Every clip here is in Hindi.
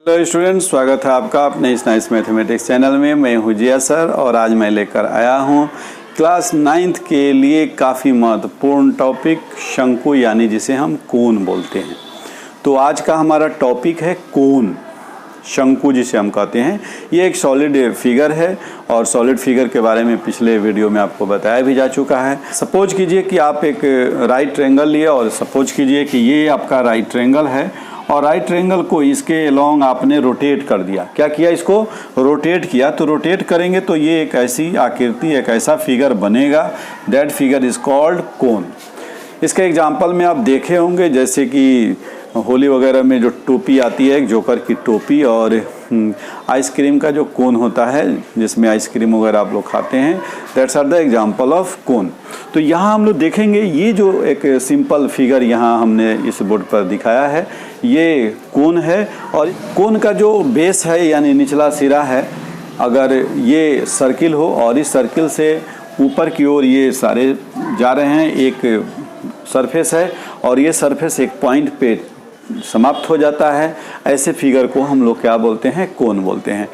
हेलो स्टूडेंट्स, स्वागत है आपका अपने इस नाइस मैथमेटिक्स चैनल में। मैं हूं जिया सर और आज मैं लेकर आया हूं क्लास 9th के लिए काफ़ी महत्वपूर्ण टॉपिक शंकु, यानी जिसे हम कोण बोलते हैं। तो आज का हमारा टॉपिक है कोण, शंकु जिसे हम कहते हैं। ये एक सॉलिड फिगर है और सॉलिड फिगर के बारे में पिछले वीडियो में आपको बताया भी जा चुका है। सपोज कीजिए कि आप एक राइट ट्रायंगल लिए और सपोज कीजिए कि ये आपका राइट ट्रायंगल है और राइट ट्रायंगल को इसके अलोंग आपने रोटेट कर दिया। क्या किया? इसको रोटेट किया। तो रोटेट करेंगे तो ये एक ऐसी आकृति, एक ऐसा फिगर बनेगा, दैट फिगर इज कॉल्ड कोण। इसका एग्जांपल में आप देखे होंगे, जैसे कि होली वगैरह में जो टोपी आती है, एक जोकर की टोपी, और आइसक्रीम का जो कोन होता है जिसमें आइसक्रीम वगैरह आप लोग खाते हैं, that's are the example of cone. तो यहाँ हम लोग देखेंगे ये जो एक सिंपल फिगर यहाँ हमने इस बोर्ड पर दिखाया है, ये कोन है। और कोन का जो बेस है यानी निचला सिरा है, अगर ये सर्किल हो और इस सर्किल से ऊपर की ओर ये सारे जा रहे हैं, एक सरफेस है और ये सरफेस एक पॉइंट पे समाप्त हो जाता है, ऐसे फिगर को हम लोग क्या बोलते हैं? कोण बोलते हैं।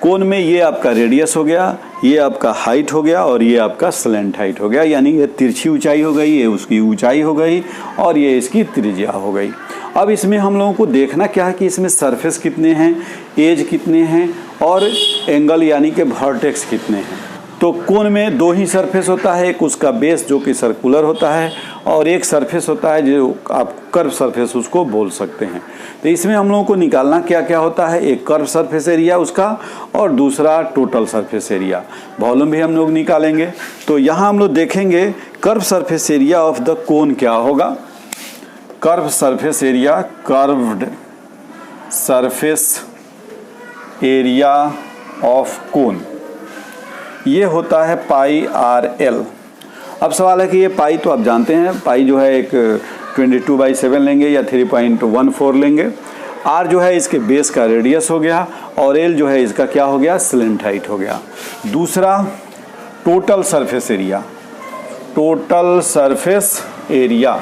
कोण में ये आपका रेडियस हो गया, ये आपका हाइट हो गया और ये आपका स्लैंट हाइट हो गया, यानी ये तिरछी ऊंचाई हो गई, ये उसकी ऊंचाई हो गई और ये इसकी त्रिज्या हो गई। अब इसमें हम लोगों को देखना क्या है कि इसमें सरफेस कितने हैं, एज कितने हैं और एंगल यानी कि वर्टेक्स कितने हैं। तो कोण में दो ही सरफेस होता है, एक उसका बेस जो कि सर्कुलर होता है और एक सरफेस होता है जो आप कर्व सरफेस उसको बोल सकते हैं। तो इसमें हम लोगों को निकालना क्या क्या होता है? एक कर्व सरफेस एरिया उसका और दूसरा टोटल सरफेस एरिया। वॉल्यूम भी हम लोग निकालेंगे। तो यहाँ हम लोग देखेंगे curve surface area of the कोन क्या होगा। Curve surface area, curved surface area of कोन, ये होता है पाई आर एल। अब सवाल है कि ये पाई तो आप जानते हैं, पाई जो है एक 22/7 लेंगे या 3.14 लेंगे। आर जो है इसके बेस का रेडियस हो गया और एल जो है इसका क्या हो गया? स्लैंट हाइट हो गया। दूसरा total surface area, total surface area.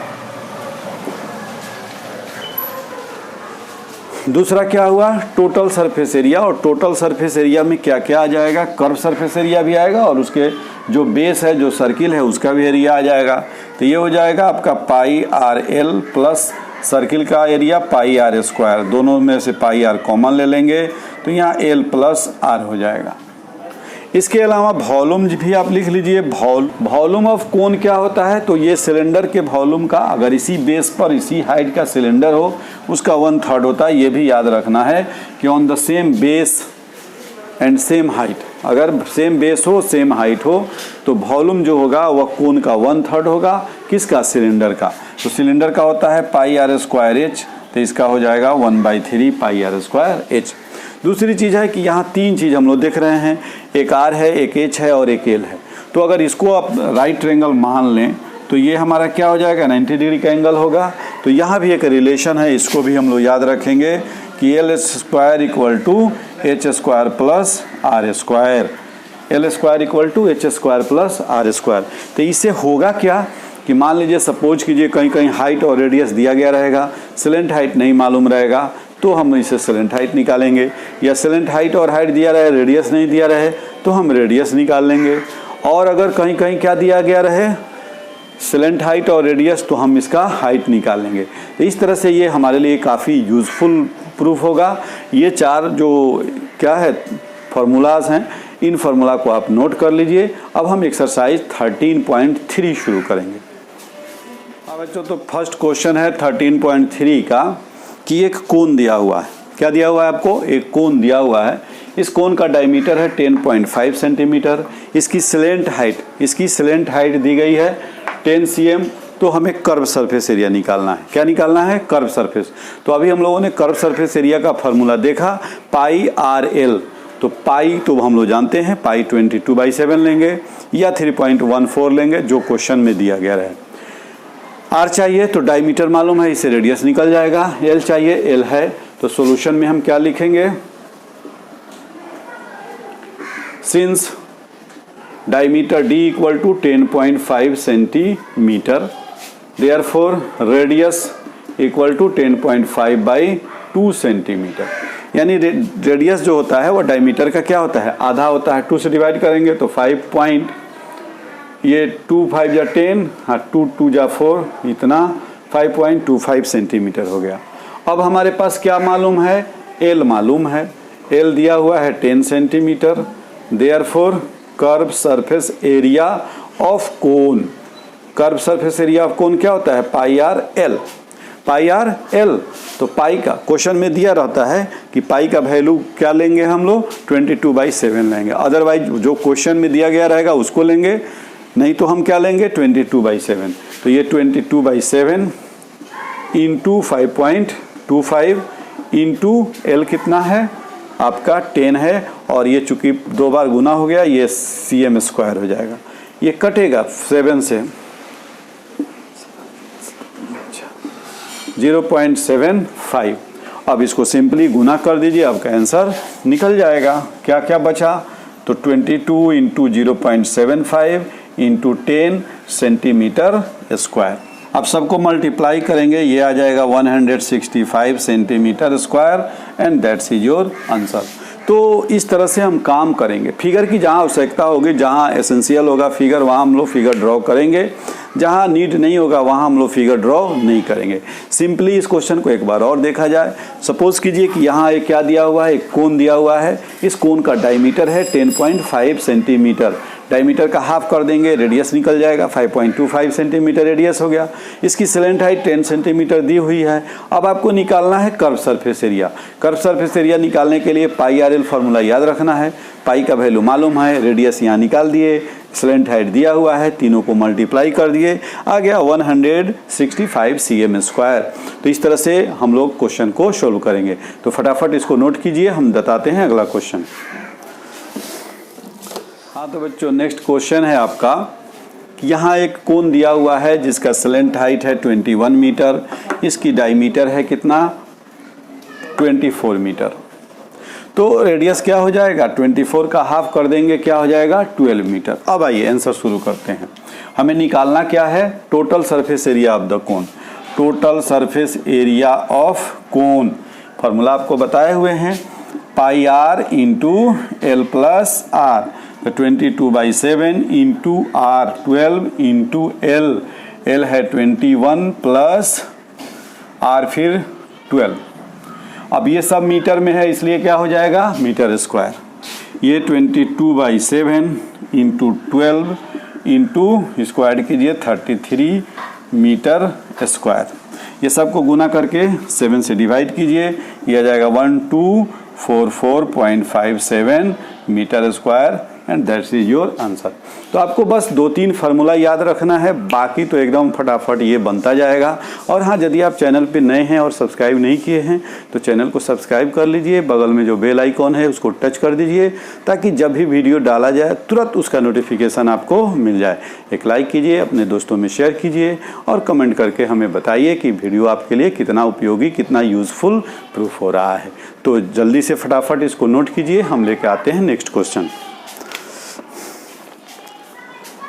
दूसरा क्या हुआ? Total surface area. और टोटल सरफेस एरिया में क्या क्या आ जाएगा? कर्व सरफेस एरिया भी आएगा और उसके जो बेस है, जो सर्किल है, उसका भी एरिया आ जाएगा। तो ये हो जाएगा आपका पाई आर एल प्लस सर्किल का एरिया पाई आर स्क्वायर। दोनों में से पाई आर कॉमन ले लेंगे तो यहाँ एल प्लस आर हो जाएगा। इसके अलावा वॉल्यूम भी आप लिख लीजिए। वॉल्यूम ऑफ कोन क्या होता है? तो ये सिलेंडर के वॉल्यूम का, अगर इसी बेस पर इसी हाइट का सिलेंडर हो, उसका 1/3 होता है। ये भी याद रखना है कि on the same base and same height, अगर सेम बेस हो सेम हाइट हो तो वॉल्यूम जो होगा वह कोन का 1/3 होगा। किसका? सिलेंडर का। तो सिलेंडर का होता है पाई आर स्क्वायर एच, तो इसका हो जाएगा 1/3 पाई आर स्क्वायर एच। दूसरी चीज़ है कि यहाँ तीन चीज़ हम लोग देख रहे हैं, एक आर है, एक एच है और एक एल है। तो अगर इसको आप राइट ट्रायंगल मान लें तो ये हमारा क्या हो जाएगा? 90 डिग्री का एंगल होगा। तो यहाँ भी एक रिलेशन है, इसको भी हम लोग याद रखेंगे कि l square equal to h square plus r square, l square equal to h square plus r square. तो इससे होगा क्या कि मान लीजिए सपोज कीजिए कहीं कहीं हाइट और रेडियस दिया गया रहेगा, स्लैंट हाइट नहीं मालूम रहेगा, तो हम इसे स्लैंट हाइट निकालेंगे, या स्लैंट हाइट और हाइट दिया रहे, रेडियस नहीं दिया रहे तो हम रेडियस निकाल लेंगे। और अगर कहीं कहीं क्या दिया गया रहे? स्लैंट हाइट और रेडियस, तो हम इसका हाइट निकाल लेंगे। तो इस तरह से ये हमारे लिए काफ़ी यूज़फुल प्रूफ होगा। ये चार जो क्या है फार्मूलाज हैं, इन फार्मूला को आप नोट कर लीजिए। अब हम एक्सरसाइज 13.3 शुरू करेंगे। अब बच्चों तो फर्स्ट क्वेश्चन है 13.3 का कि एक कोन दिया हुआ है। क्या दिया हुआ है आपको? एक कोन दिया हुआ है। इस कोन का डायमीटर है 10.5 सेंटीमीटर। इसकी स्लैंट हाइट दी गई है 10 cm। तो हमें कर्व सरफेस एरिया निकालना है। क्या निकालना है? Curve surface. तो अभी हम लोगों ने कर्व सरफेस एरिया का फॉर्मूला देखा, पाई आर एल। तो पाई तो हम लोग जानते हैं, पाई 22/7 लेंगे या 3.14 लेंगे, जो क्वेश्चन में दिया गया है। आर चाहिए तो डायमीटर मालूम है, इससे रेडियस निकल जाएगा। एल चाहिए, एल है। तो सॉल्यूशन में हम क्या लिखेंगे? Since diameter d equal to 10.5 centimetre, therefore radius equal to 10.5/2 centimetre. यानी रेडियस जो होता है वो डायमीटर का क्या होता है, आधा होता है। 2 से डिवाइड करेंगे तो 5 पॉइंट, ये 2 5 जा 10, हाँ 2 2 जा 4, इतना 5.25 सेंटीमीटर हो गया। अब हमारे पास क्या मालूम है, एल मालूम है। एल दिया हुआ है 10 centimetre. Therefore curve surface area of cone, curve surface area of कोन क्या होता है, पाई आर एल। पाई आर एल, तो पाई का क्वेश्चन में दिया रहता है कि पाई का वैल्यू क्या लेंगे हम लोग, 22/7 लेंगे। अदरवाइज जो क्वेश्चन में दिया गया रहेगा उसको लेंगे, नहीं तो हम क्या लेंगे 22/7। तो ये 22/7 इंटू 5.25 इंटू एल कितना है आपका 10 है, और ये चूंकि 2 बार गुना हो गया ये cm स्क्वायर हो जाएगा। ये कटेगा 7 से 0.75। अब इसको सिंपली गुना कर दीजिए, आपका आंसर निकल जाएगा। क्या क्या बचा, तो 22 इंटू 0.75 इंटू 10 सेंटीमीटर स्क्वायर। अब सबको मल्टीप्लाई करेंगे, ये आ जाएगा 165 centimetre square and that's is your answer. तो इस तरह से हम काम करेंगे। फिगर की जहाँ आवश्यकता होगी, जहाँ एसेंशियल होगा फिगर, वहाँ हम लोग फिगर ड्रॉ करेंगे। जहाँ नीड नहीं होगा वहाँ हम लोग फिगर ड्रॉ नहीं करेंगे। सिंपली इस क्वेश्चन को एक बार और देखा जाए। सपोज कीजिए कि यहाँ एक क्या दिया हुआ है, एक कोन दिया हुआ है। इस कोन का डायमीटर है 10.5 सेंटीमीटर। डायमीटर का हाफ कर देंगे, रेडियस निकल जाएगा, 5.25 सेंटीमीटर रेडियस हो गया। इसकी स्लैंट हाइट 10 सेंटीमीटर दी हुई है। अब आपको निकालना है curve surface area. Curve surface area निकालने के लिए पाई आर एल फार्मूला याद रखना है। पाई का वैल्यू मालूम है, रेडियस यहाँ निकाल दिए, स्लैंट हाइट दिया हुआ है, तीनों को मल्टीप्लाई कर दिए, आ गया 165 cm स्क्वायर। तो इस तरह से हम लोग क्वेश्चन को सोल्व करेंगे। तो फटाफट इसको नोट कीजिए, हम बताते हैं अगला क्वेश्चन। हाँ तो बच्चों नेक्स्ट क्वेश्चन है आपका, यहाँ एक कोन दिया हुआ है जिसका स्लैंट हाइट है 21 मीटर, इसकी डायमीटर है कितना 24 मीटर। तो रेडियस क्या हो जाएगा, 24 का हाफ कर देंगे, क्या हो जाएगा 12 मीटर। अब आइए आंसर शुरू करते हैं। हमें निकालना क्या है, total surface area of the cone. Total surface area of cone formula आपको बताए हुए हैं, pi r into l plus r. तो 22/7 into r 12 into l, l है 21 प्लस आर फिर 12। अब ये सब मीटर में है इसलिए क्या हो जाएगा मीटर स्क्वायर। ये 22/7 इंटू 12 इंटू स्क्वायर कीजिए 33 मीटर स्क्वायर। ये सबको गुना करके 7 से डिवाइड कीजिए, ये आ जाएगा 1244.57 metre square and that's is your answer. तो आपको बस 2-3 फार्मूला याद रखना है, बाकी तो एकदम फटाफट ये बनता जाएगा। और हाँ, यदि आप चैनल पे नए हैं और सब्सक्राइब नहीं किए हैं तो चैनल को सब्सक्राइब कर लीजिए, बगल में जो बेल आइकॉन है उसको टच कर दीजिए ताकि जब भी वीडियो डाला जाए तुरंत उसका नोटिफिकेशन आपको मिल जाए। एक लाइक कीजिए, अपने दोस्तों में शेयर कीजिए और कमेंट करके हमें बताइए कि वीडियो आपके लिए कितना उपयोगी, कितना यूज़फुल प्रूफ हो रहा है। तो जल्दी से फटाफट इसको नोट कीजिए, हम लेके आते हैं नेक्स्ट क्वेश्चन।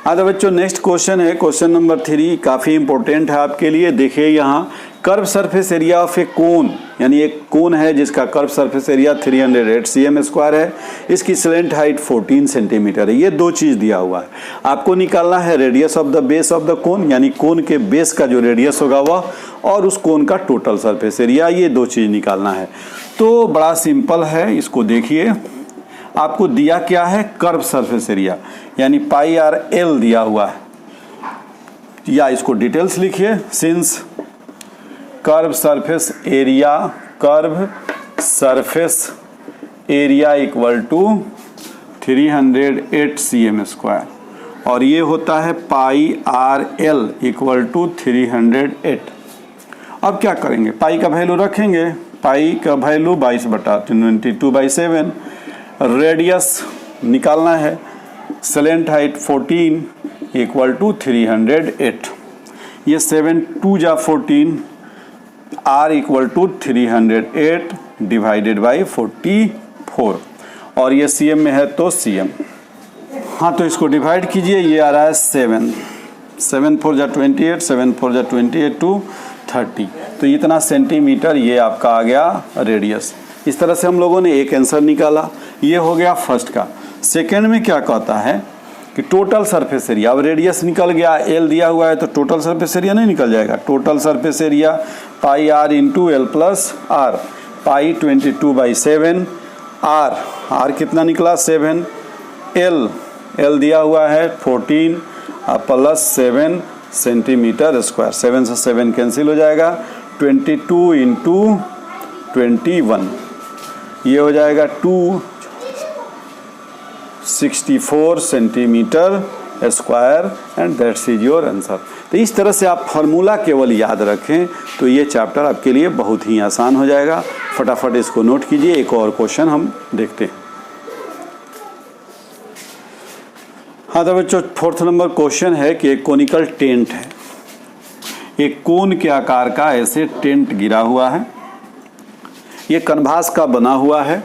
हाँ तो बच्चों नेक्स्ट क्वेश्चन है क्वेश्चन नंबर 3, काफ़ी इंपॉर्टेंट है आपके लिए। देखिए यहाँ कर्व सरफेस एरिया ऑफ ए कोन, यानी एक कोन है जिसका curve surface area 308 cm square है, इसकी स्लैंट हाइट 14 सेंटीमीटर है। ये दो चीज़ दिया हुआ है, आपको निकालना है radius of the base of the कोन, यानी कोन के बेस का जो रेडियस होगा वह, और उस कोन का टोटल सरफेस एरिया, ये दो चीज़ निकालना है। तो बड़ा सिंपल है, इसको देखिए। आपको दिया क्या है, कर्व सरफेस एरिया यानी पाई आर एल दिया हुआ है, या इसको डिटेल्स लिखिए। Since curve surface area equal to 308 cm square, और ये होता है pi r l equal to 308। अब क्या करेंगे, पाई का वैल्यू रखेंगे, पाई का वैल्यू 22/7, रेडियस निकालना है, स्लैंट हाइट 14 इक्वल टू 308। ये 7 2 जा 14, r equal to 308 divided by 44, और ये cm में है तो cm। हाँ तो इसको डिवाइड कीजिए, ये आ रहा है 7 4 जा 28, 7 4 जा 28 टू 30। तो इतना सेंटीमीटर ये आपका आ गया रेडियस। इस तरह से हम लोगों ने एक आंसर निकाला। ये हो गया फर्स्ट का। सेकेंड में क्या कहता है कि टोटल सरफेस एरिया, अब रेडियस निकल गया, एल दिया हुआ है तो टोटल सरफेस एरिया नहीं निकल जाएगा। Total surface area pi r into l plus r, pi 22/7, r कितना निकला 7, एल दिया हुआ है 14 प्लस 7 सेंटीमीटर स्क्वायर, 7 से 7 कैंसिल हो जाएगा, 22 इंटू 21, ये हो जाएगा 264 centimetre square and that's is your answer. तो इस तरह से आप फार्मूला केवल याद रखें तो ये चैप्टर आपके लिए बहुत ही आसान हो जाएगा। फटाफट इसको नोट कीजिए। एक और क्वेश्चन हम देखते हैं। हाँ तो बच्चों, 4th नंबर क्वेश्चन है कि एक कोनिकल टेंट है, एक कोन के आकार का ऐसे टेंट गिरा हुआ है, ये कनभास का बना हुआ है,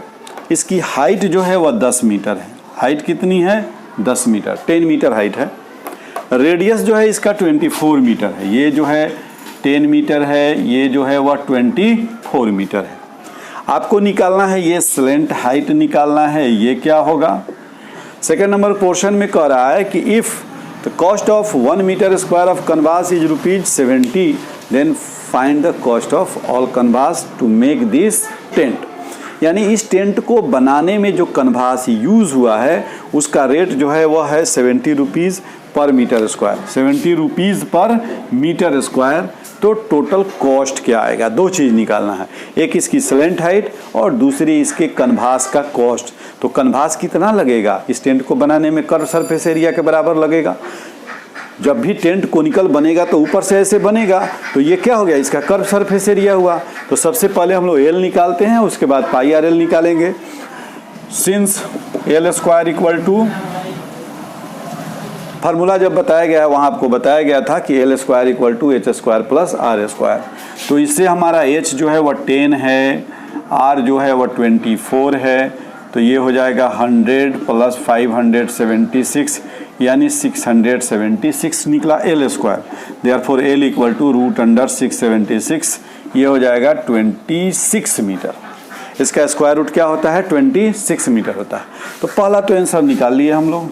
इसकी हाइट जो है वह 10 मीटर है। हाइट कितनी है 10 मीटर, 10 मीटर हाइट है। रेडियस जो है इसका 24 मीटर है, ये जो है 10 मीटर है, ये जो है वह 24 मीटर है। आपको निकालना है ये स्लेंट हाइट निकालना है, ये क्या होगा। सेकेंड नंबर पोर्शन में कह रहा है कि if the cost of 1 metre square of canvas is ₹70 then find the cost of all canvas to make this tent. यानी इस टेंट को बनाने में जो कनवास यूज़ हुआ है उसका रेट जो है वह है ₹70 पर मीटर स्क्वायर, ₹70 पर मीटर स्क्वायर। तो टोटल कॉस्ट क्या आएगा, दो चीज़ निकालना है, एक इसकी स्लेंट हाइट और दूसरी इसके कनवास का कॉस्ट। तो कनवास कितना लगेगा इस टेंट को बनाने में, कर्व सरफेस एरिया के बराबर लगेगा। जब भी टेंट कोनिकल बनेगा तो ऊपर से ऐसे बनेगा, तो ये क्या हो गया, इसका कर्व सरफेस एरिया हुआ। तो सबसे पहले हम लोग एल निकालते हैं, उसके बाद पाई आर एल निकालेंगे। Since l square equal to, formula जब बताया गया है वहाँ आपको बताया गया था कि l square equal to h square plus r square. तो इससे हमारा एच जो है वह 10 है, आर जो है वह 24 है, तो ये हो जाएगा 100 प्लस 576 यानी 676 निकला l square. Therefore l equal to √676, ये हो जाएगा 26 मीटर। इसका स्क्वायर रूट क्या होता है 26 मीटर होता है। तो पहला तो आंसर निकाल लिए हम लोग।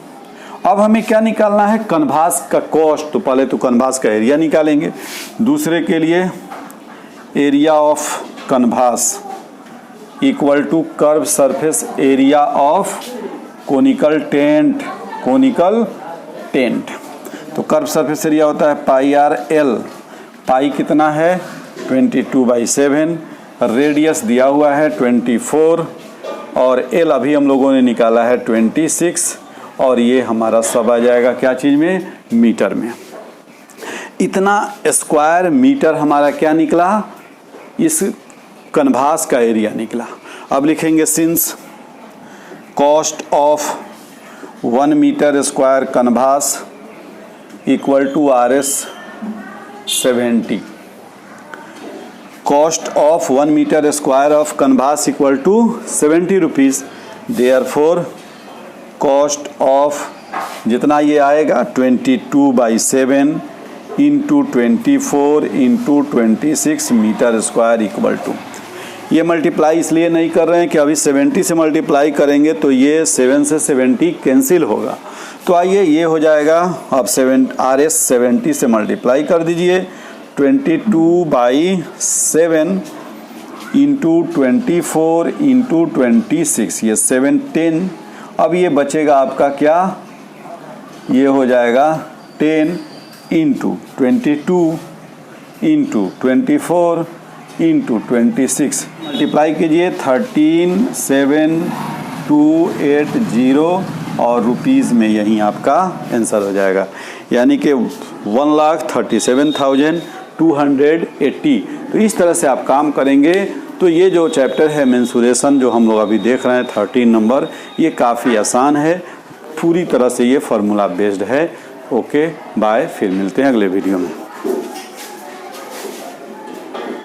अब हमें क्या निकालना है, कनवास का कॉस्ट। तो पहले तो कनवास का एरिया निकालेंगे, दूसरे के लिए area of canvas equal to curve surface area of conical tent. Conical tent तो कर्व सरफेस एरिया होता है पाई आर एल, पाई कितना है 22/7, रेडियस दिया हुआ है 24 और एल अभी हम लोगों ने निकाला है 26 और ये हमारा सब आ जाएगा क्या चीज़ में, मीटर में। इतना स्क्वायर मीटर हमारा क्या निकला, इस कनवास का एरिया निकला। अब लिखेंगे since cost of 1 metre square canvas equal to RS 70, cost of 1 metre square of canvas equal to ₹70। Therefore cost of जितना ये आएगा 22/7 into 24 into 26 metre square equal to, ये मल्टीप्लाई इसलिए नहीं कर रहे हैं कि अभी 70 से मल्टीप्लाई करेंगे तो ये 7 से 70 कैंसिल होगा। तो आइए ये हो जाएगा, अब RS 70 से मल्टीप्लाई कर दीजिए, 22/7 इंटू 24 इंटू 26, ये 710। अब ये बचेगा आपका क्या, ये हो जाएगा 10 इंटू 22 इंटू 24 इंटू 26, मल्टीप्लाई कीजिए 13,7,280 और रुपीज़ में यहीं आपका आंसर हो जाएगा, यानी कि 1,37,280। तो इस तरह से आप काम करेंगे तो ये जो चैप्टर है मेंसुरेशन जो हम लोग अभी देख रहे हैं 13 नंबर, ये काफ़ी आसान है, पूरी तरह से ये फार्मूला बेस्ड है। ओके बाय, फिर मिलते हैं अगले वीडियो में।